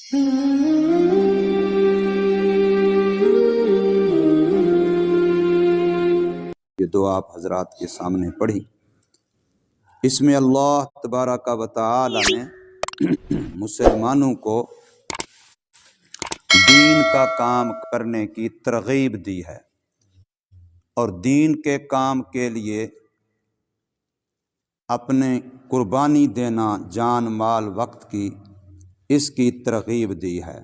یہ دعا آپ حضرات کے سامنے پڑھی، اس میں اللہ تبارک و تعالی نے مسلمانوں کو دین کا کام کرنے کی ترغیب دی ہے، اور دین کے کام کے لیے اپنے قربانی دینا، جان مال وقت کی، اس کی ترغیب دی ہے۔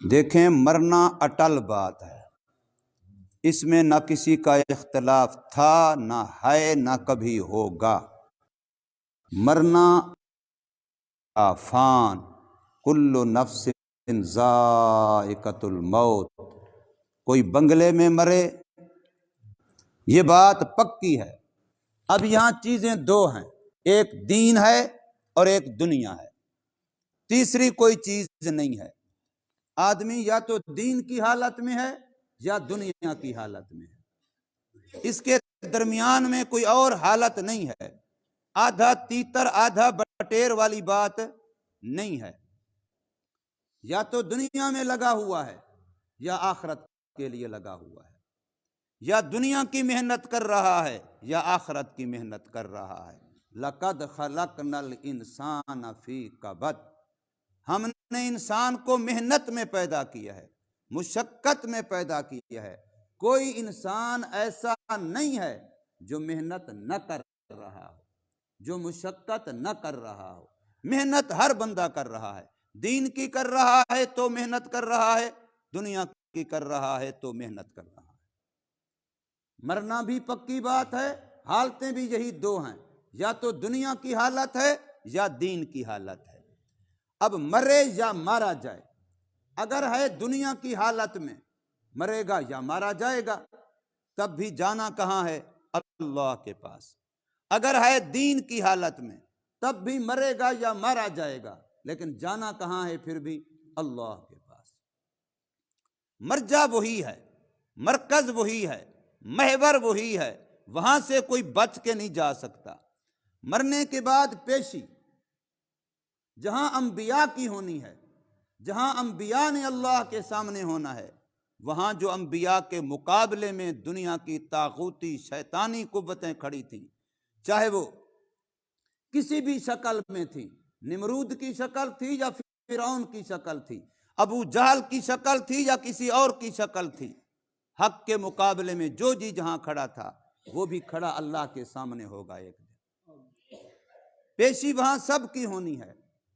دیکھیں، مرنا اٹل بات ہے، اس میں نہ کسی کا اختلاف تھا، نہ ہے، نہ کبھی ہوگا۔ مرنا فان، کل نفس ذائقۃ الموت، کوئی بنگلے میں مرے، یہ بات پکی ہے۔ اب یہاں چیزیں دو ہیں، ایک دین ہے اور ایک دنیا ہے، تیسری کوئی چیز نہیں ہے۔ آدمی یا تو دین کی حالت میں ہے یا دنیا کی حالت میں ہے، اس کے درمیان میں کوئی اور حالت نہیں ہے۔ آدھا تیتر آدھا بٹیر والی بات نہیں ہے، یا تو دنیا میں لگا ہوا ہے یا آخرت کے لیے لگا ہوا ہے، یا دنیا کی محنت کر رہا ہے یا آخرت کی محنت کر رہا ہے۔ لَقَدْ خَلَقْنَا الْإِنسَانَ فِي كَبَدٍ، ہم نے انسان کو محنت میں پیدا کیا ہے، مشقت میں پیدا کیا ہے۔ کوئی انسان ایسا نہیں ہے جو محنت نہ کر رہا ہو، جو مشقت نہ کر رہا ہو۔ محنت ہر بندہ کر رہا ہے، دین کی کر رہا ہے تو محنت کر رہا ہے، دنیا کی کر رہا ہے تو محنت کر رہا ہے۔ مرنا بھی پکی بات ہے، حالتیں بھی یہی دو ہیں، یا تو دنیا کی حالت ہے یا دین کی حالت ہے۔ اب مرے یا مارا جائے، اگر ہے دنیا کی حالت میں، مرے گا یا مارا جائے گا، تب بھی جانا کہاں ہے؟ اللہ کے پاس۔ اگر ہے دین کی حالت میں، تب بھی مرے گا یا مارا جائے گا، لیکن جانا کہاں ہے پھر بھی؟ اللہ کے پاس۔ مرجع وہی ہے، مرکز وہی ہے، محور وہی ہے، وہاں سے کوئی بچ کے نہیں جا سکتا۔ مرنے کے بعد پیشی جہاں انبیاء کی ہونی ہے، جہاں انبیاء نے اللہ کے سامنے ہونا ہے، وہاں جو انبیاء کے مقابلے میں دنیا کی طاغوتی شیطانی قوتیں کھڑی تھیں، چاہے وہ کسی بھی شکل میں تھی، نمرود کی شکل تھی یا فرعون کی شکل تھی، ابو جہل کی شکل تھی یا کسی اور کی شکل تھی، حق کے مقابلے میں جو جی جہاں کھڑا تھا وہ بھی کھڑا اللہ کے سامنے ہوگا ایک دن۔ پیشی وہاں سب کی ہونی ہے۔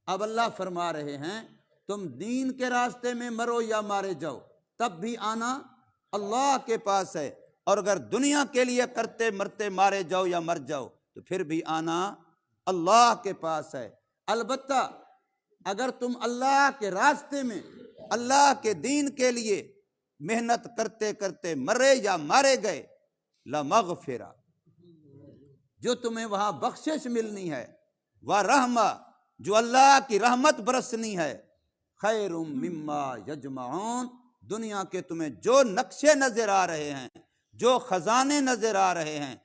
اب اللہ فرما رہے ہیں تم دین کے راستے میں مرو یا مارے جاؤ، تب بھی آنا اللہ کے پاس ہے، اور اگر دنیا کے لیے کرتے مرتے مارے جاؤ یا مر جاؤ تو پھر بھی آنا اللہ کے پاس ہے۔ البتہ اگر تم اللہ کے راستے میں اللہ کے دین کے لیے محنت کرتے کرتے مرے یا مارے گئے، لَمَغْفِرَةٌ، جو تمہیں وہاں بخشش ملنی ہے، وَرَحْمَةٌ، جو اللہ کی رحمت برسنی ہے، خَيْرٌ مِّمَّا يَجْمَعُونَ، دنیا کے تمہیں جو نقشے نظر آ رہے ہیں، جو خزانے نظر آ رہے ہیں،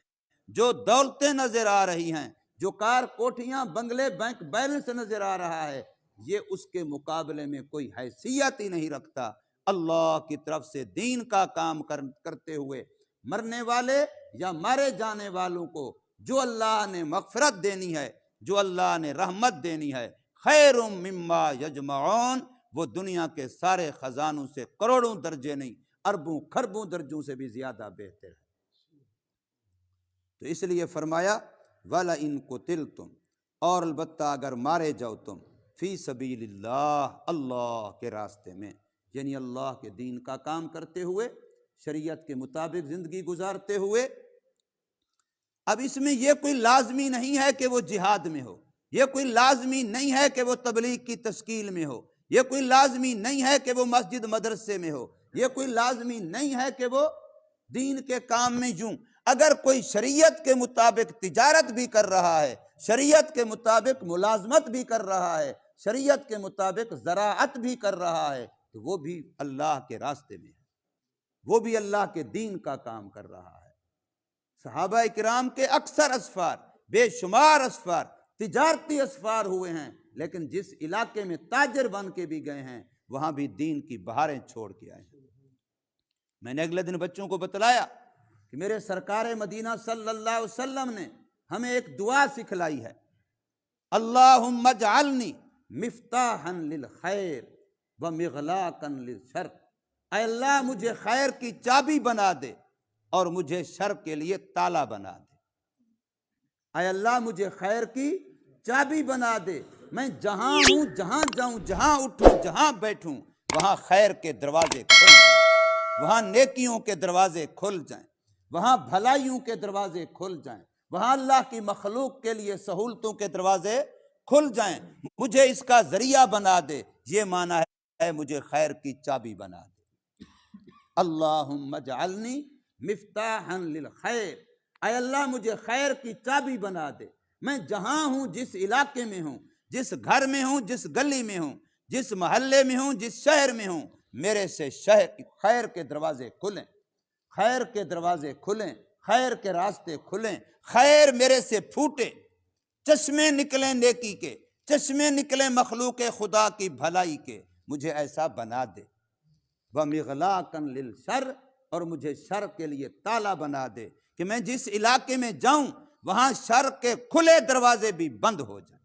جو دولتیں نظر آ رہی ہیں، جو کار کوٹھیاں بنگلے بینک بیلنس نظر آ رہا ہے، یہ اس کے مقابلے میں کوئی حیثیت ہی نہیں رکھتا۔ اللہ کی طرف سے دین کا کام کرتے ہوئے مرنے والے یا مارے جانے والوں کو جو اللہ نے مغفرت دینی ہے، جو اللہ نے رحمت دینی ہے، خیر مما یجمعون، وہ دنیا کے سارے خزانوں سے کروڑوں درجے نہیں، اربوں خربوں درجوں سے بھی زیادہ بہتر ہے۔ تو اس لیے فرمایا وَلَئِن قُتِلْتُمْ، اور البتہ اگر مارے جاؤ تم، فی سبیل اللہ، اللہ کے راستے میں، یعنی اللہ کے دین کا کام کرتے ہوئے، شریعت کے مطابق زندگی گزارتے ہوئے۔ اب اس میں یہ کوئی لازمی نہیں ہے کہ وہ جہاد میں ہو، یہ کوئی لازمی نہیں ہے کہ وہ تبلیغ کی تشکیل میں ہو، یہ کوئی لازمی نہیں ہے کہ وہ مسجد مدرسے میں ہو، یہ کوئی لازمی نہیں ہے کہ وہ دین کے کام میں یوں۔ اگر کوئی شریعت کے مطابق تجارت بھی کر رہا ہے، شریعت کے مطابق ملازمت بھی کر رہا ہے، شریعت کے مطابق زراعت بھی کر رہا ہے، تو وہ بھی اللہ کے راستے میں ہے، وہ بھی اللہ کے دین کا کام کر رہا ہے۔ صحابہ کرام کے اکثر اسفار، بے شمار اسفار تجارتی اسفار ہوئے ہیں، لیکن جس علاقے میں تاجر بن کے بھی گئے ہیں وہاں بھی دین کی بہاریں چھوڑ کے آئے ہیں۔ میں نے اگلے دن بچوں کو بتلایا کہ میرے سرکار مدینہ صلی اللہ علیہ وسلم نے ہمیں ایک دعا سکھلائی ہے، اللہم اجعلنی مفتاحا للخیر ومغلاقا للشر، اے اللہ مجھے خیر کی چابی بنا دے اور مجھے شر کے لیے تالا بنا دے۔ اے اللہ مجھے خیر کی چابی بنا دے، میں جہاں ہوں، جہاں جاؤں، جہاں اٹھوں، جہاں بیٹھوں، وہاں خیر کے دروازے کھل جائیں، وہاں نیکیوں کے دروازے کھل جائیں، وہاں بھلائیوں کے دروازے کھل جائیں، وہاں اللہ کی مخلوق کے لیے سہولتوں کے دروازے کھل جائیں، مجھے اس کا ذریعہ بنا دے۔ یہ معنی ہے مجھے خیر کی چابی بنا دے۔ اللہم اجعلنی مفتاحا للخیر، اے اللہ مجھے خیر کی چابی بنا دے، میں جہاں ہوں، جس علاقے میں ہوں، جس گھر میں ہوں، جس گلی میں ہوں، جس محلے میں ہوں، جس شہر میں ہوں، میرے سے خیر کے دروازے کھلیں، خیر کے دروازے کھلیں، خیر کے راستے کھلیں، خیر میرے سے پھوٹے، چشمے نکلیں نیکی کے، چشمے نکلیں مخلوق خدا کی بھلائی کے، مجھے ایسا بنا دے۔ وَمِغْلَاقًا لِلشَّرِّ، اور مجھے شر کے لیے تالا بنا دے کہ میں جس علاقے میں جاؤں وہاں شر کے کھلے دروازے بھی بند ہو جائیں۔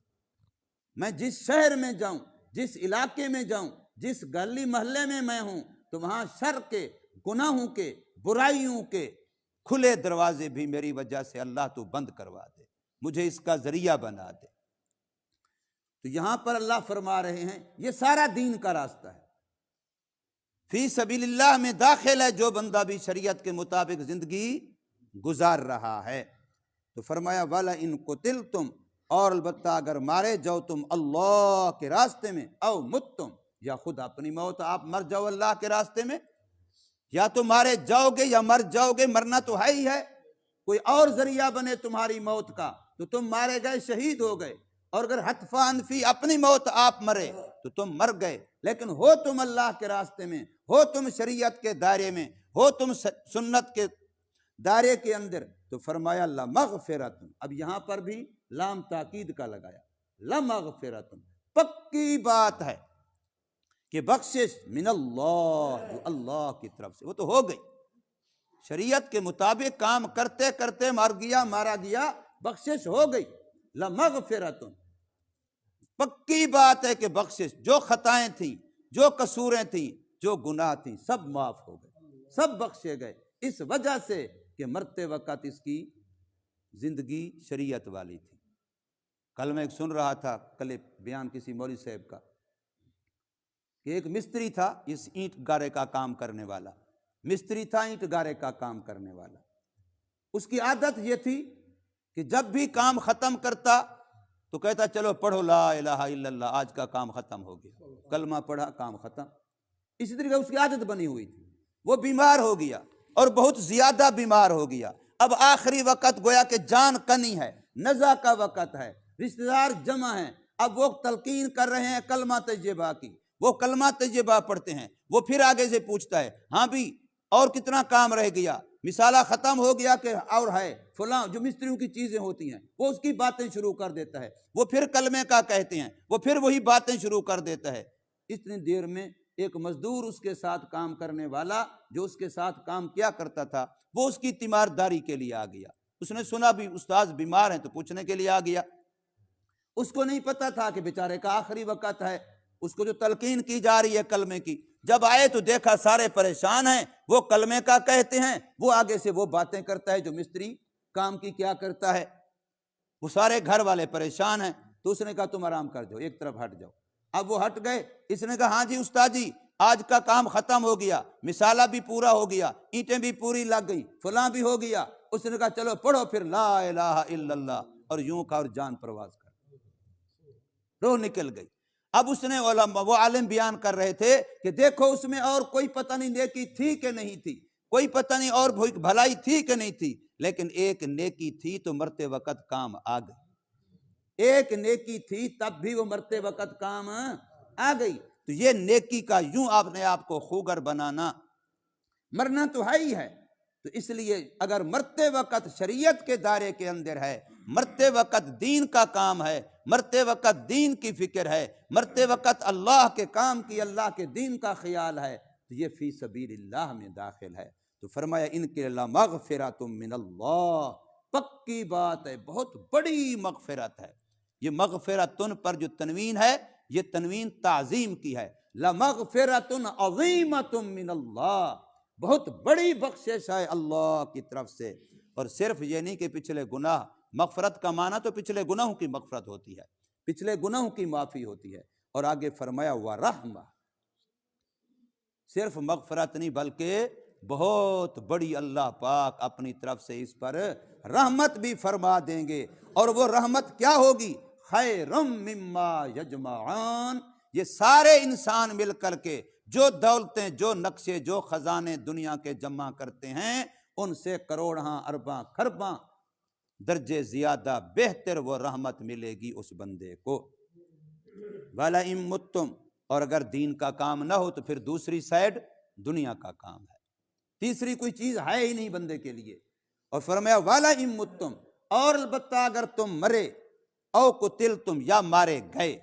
میں جس شہر میں جاؤں، جس علاقے میں جاؤں، جس گلی محلے میں ہوں، تو وہاں شر کے، گناہوں کے، برائیوں کے کھلے دروازے بھی میری وجہ سے اللہ تو بند کروا دے، مجھے اس کا ذریعہ بنا دے۔ تو یہاں پر اللہ فرما رہے ہیں یہ سارا دین کا راستہ ہے، فی سبیل اللہ میں داخل ہے جو بندہ بھی شریعت کے مطابق زندگی گزار رہا ہے۔ تو فرمایا وَلَئِن قُتِلْتُمْ، اور البتہ اگر مارے جاؤ تم اللہ کے راستے میں، او متتم، یا خود اپنی موت آپ مر جاؤ اللہ کے راستے میں، یا تو مارے جاؤ گے یا مر جاؤ گے، مرنا تو ہے ہی ہے، کوئی اور ذریعہ بنے تمہاری موت کا تو تم مارے گئے، شہید ہو گئے، اور اگر حتفا انفی اپنی موت آپ مرے تو تم مر گئے، لیکن ہو تم اللہ کے راستے میں، ہو تم شریعت کے دائرے میں، ہو تم سنت کے دائرے کے اندر، تو فرمایا لمغفرۃ، اب یہاں پر بھی لام تاکید کا لگایا، لمغفرۃ، پکی بات ہے کہ بخشش من اللہ، اللہ کی طرف سے، وہ تو ہو گئی، شریعت کے مطابق کام کرتے کرتے مارا گیا، بخشش ہو گئی، لمغفرۃ، پکی بات ہے کہ بخشش، جو خطائیں تھیں، جو قصوریں تھیں، جو گناہ تھیں، سب معاف ہو گئے، سب بخشے گئے، اس وجہ سے کہ مرتے وقت اس کی زندگی شریعت والی تھی۔ کل میں ایک سن رہا تھا کلپ بیان کسی مولوی صاحب کا کہ ایک مستری تھا، اس اینٹ گارے کا کام کرنے والا مستری تھا، اینٹ گارے کا کام کرنے والا، اس کی عادت یہ تھی کہ جب بھی کام ختم کرتا تو کہتا چلو پڑھو لا الہ الا اللہ، آج کا کام ختم ہو گیا، کلمہ پڑھا کام ختم، اسی طریقے اس کی عادت بنی ہوئی تھی۔ وہ بیمار ہو گیا اور بہت زیادہ بیمار ہو گیا، اب آخری وقت گویا کہ جان کنی ہے، نزع کا وقت ہے، رشتہ دار جمع ہیں، اب وہ تلقین کر رہے ہیں کلمہ طیبہ کی، وہ کلمہ طیبہ پڑھتے ہیں، وہ پھر آگے سے پوچھتا ہے ہاں بھی اور کتنا کام رہ گیا، مثالہ ختم ہو گیا کہ اور ہے فلاں، جو مستریوں کی چیزیں ہوتی ہیں وہ اس کی باتیں شروع کر دیتا ہے، وہ پھر کلمے کا کہتے ہیں، وہ پھر وہی باتیں شروع کر دیتا ہے۔ اتنی دیر میں ایک مزدور اس کے ساتھ کام کرنے والا جو اس کے ساتھ کام کیا کرتا تھا وہ اس کی تیمارداری کے لیے آ گیا، اس نے سنا بھی استاذ بیمار ہیں تو پوچھنے کے لیے آ گیا، اس کو نہیں پتا تھا کہ بیچارے کا آخری وقت ہے، اس کو جو تلقین کی جا رہی ہے کلمے کی، جب آئے تو دیکھا سارے پریشان ہیں، وہ کلمے کا کہتے ہیں، وہ آگے سے وہ باتیں کرتا ہے جو مستری کام کی کیا کرتا ہے، وہ سارے گھر والے پریشان ہیں، تو اس نے کہا تم آرام کر جاؤ، ایک طرف ہٹ جاؤ۔ اب وہ ہٹ گئے، اس نے کہا ہاں جی استاد جی آج کا کام ختم ہو گیا، مثالہ بھی پورا ہو گیا، اینٹیں بھی پوری لگ گئی، فلاں بھی ہو گیا، اس نے کہا چلو پڑھو پھر لا الہ الا اللہ، اور یوں کا اور جان پرواز کر، روح نکل گئی۔ اب اس نے وہ عالم بیان کر رہے تھے کہ دیکھو اس میں اور کوئی پتہ نہیں نیکی تھی کہ نہیں تھی، کوئی پتہ نہیں اور بھلائی تھی کہ نہیں تھی، لیکن ایک نیکی تھی تو مرتے وقت کام آ گئی، ایک نیکی تھی تب بھی وہ مرتے وقت کام آ گئی۔ تو یہ نیکی کا یوں آپ نے آپ کو خوگر بنانا، مرنا تو ہے ہی ہے، تو اس لیے اگر مرتے وقت شریعت کے دائرے کے اندر ہے، مرتے وقت دین کا کام ہے، مرتے وقت دین کی فکر ہے، مرتے وقت اللہ کے کام کی، اللہ کے دین کا خیال ہے، تو یہ فی سبیل اللہ میں داخل ہے۔ تو فرمایا ان کے لمغفرۃ من اللہ، پکی بات ہے، بہت بڑی مغفرت ہے۔ یہ مغفرتن پر جو تنوین ہے، یہ تنوین تعظیم کی ہے۔ لمغفرۃ عظیمۃ من اللہ، بہت بڑی بخشش ہے اللہ کی طرف سے۔ اور صرف یہ نہیں کہ پچھلے گناہ، مغفرت کا معنی تو پچھلے گناہوں کی مغفرت ہوتی ہے، پچھلے گناہوں کی معافی ہوتی ہے۔ اور آگے فرمایا ورحمہ، صرف مغفرت نہیں بلکہ بہت بڑی اللہ پاک اپنی طرف سے اس پر رحمت بھی فرما دیں گے۔ اور وہ رحمت کیا ہوگی؟ خیرم مما یجمعان، یہ سارے انسان مل کر کے جو دولتیں، جو نقشے، جو خزانے دنیا کے جمع کرتے ہیں، ان سے کروڑاں ارباں خرباں درجے زیادہ بہتر وہ رحمت ملے گی اس بندے کو۔ وَلَئِن مُتُّمْ، اور اگر دین کا کام نہ ہو تو پھر دوسری سائڈ دنیا کا کام ہے، تیسری کوئی چیز ہے ہی نہیں بندے کے لیے۔ اور فرمایا وَلَئِن مُتُّمْ، اور البتہ اگر تم مرے، او قتلتم، یا مارے گئے،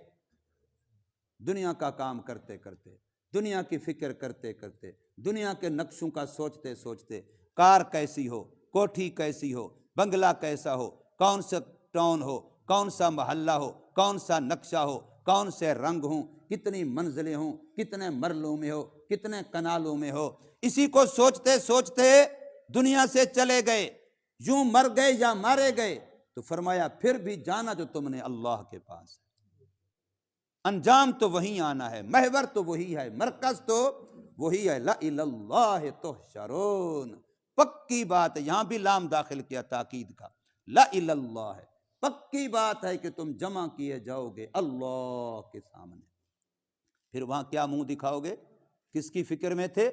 دنیا کا کام کرتے کرتے، دنیا کی فکر کرتے کرتے، دنیا کے نقشوں کا سوچتے سوچتے، کار کیسی ہو، کوٹھی کیسی ہو، بنگلہ کیسا ہو، کون سا ٹاؤن ہو، کون سا محلہ ہو، کون سا نقشہ ہو، کون سے رنگ ہوں، کتنی منزلیں ہوں، کتنے مرلوں میں ہو، کتنے کنالوں میں ہو، اسی کو سوچتے سوچتے دنیا سے چلے گئے، یوں مر گئے یا مارے گئے، تو فرمایا پھر بھی جانا جو تم نے اللہ کے پاس ہے، انجام تو وہی آنا ہے، محور تو وہی ہے، مرکز تو وہی ہے۔ لَإِلَى اللَّهِ تُحْشَرُونَ، پکی بات ہے، یہاں بھی لام داخل کیا تاکید کا، لَإِلَى اللَّهِ، پکی بات ہے کہ تم جمع کیے جاؤ گے اللہ کے سامنے۔ پھر وہاں کیا منہ دکھاؤ گے؟ کس کی فکر میں تھے؟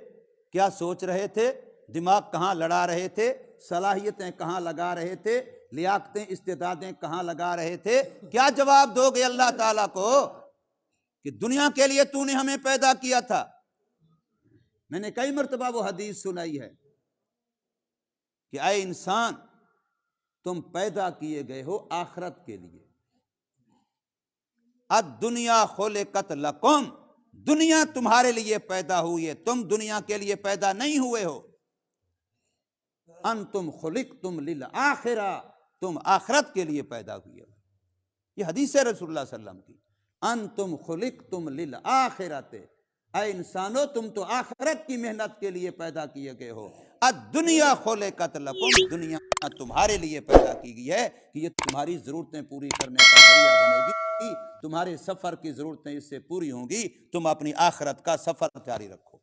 کیا سوچ رہے تھے؟ دماغ کہاں لڑا رہے تھے؟ صلاحیتیں کہاں لگا رہے تھے؟ لیاقتیں، استعدادیں کہاں لگا رہے تھے؟ کیا جواب دو گے اللہ تعالیٰ کو کہ دنیا کے لیے تو نے ہمیں پیدا کیا تھا؟ میں نے کئی مرتبہ وہ حدیث سنائی ہے کہ اے انسان، تم پیدا کیے گئے ہو آخرت کے لیے، الدنیا خلقت لکم، دنیا تمہارے لیے پیدا ہوئی ہے، تم دنیا کے لیے پیدا نہیں ہوئے ہو۔ انتم خلقتم للآخرہ، تم آخرت کے لیے پیدا ہوئے ہو، یہ حدیث ہے رسول اللہ صلی اللہ علیہ وسلم کی، انتم خلقتم للآخرۃ، اے انسانو تم تو آخرت کی محنت کے لیے پیدا کیے گئے ہو۔ الدنیا خلقت لکم، دنیا تمہارے لیے پیدا کی گئی ہے کہ یہ تمہاری ضرورتیں پوری کرنے کا ذریعہ بنے گی، تمہارے سفر کی ضرورتیں اس سے پوری ہوں گی، تم اپنی آخرت کا سفر جاری رکھو۔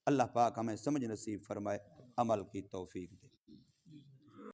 اللہ پاک ہمیں سمجھ نصیب فرمائے، عمل کی توفیق دے۔